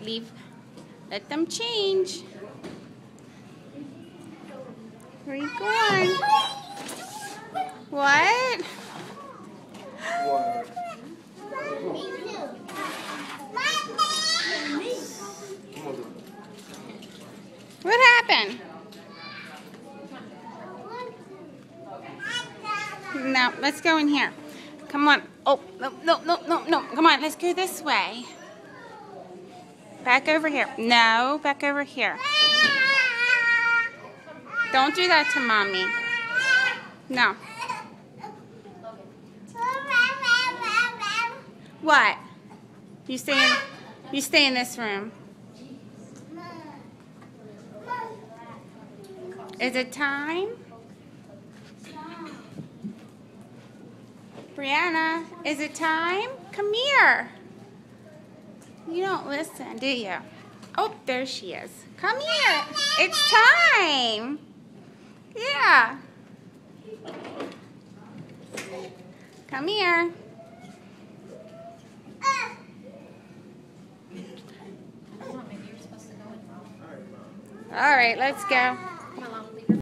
Leave. Let them change. Where are you going? What? What happened? No, let's go in here. Come on. Oh, no. Come on, let's go this way. Back over here. No, back over here. Don't do that to Mommy. No. What? You stay in this room. Is it time? Brianna, is it time? Come here. You don't listen, do you? Oh, there she is. Come here. It's time. Yeah. Come here. All right, let's go.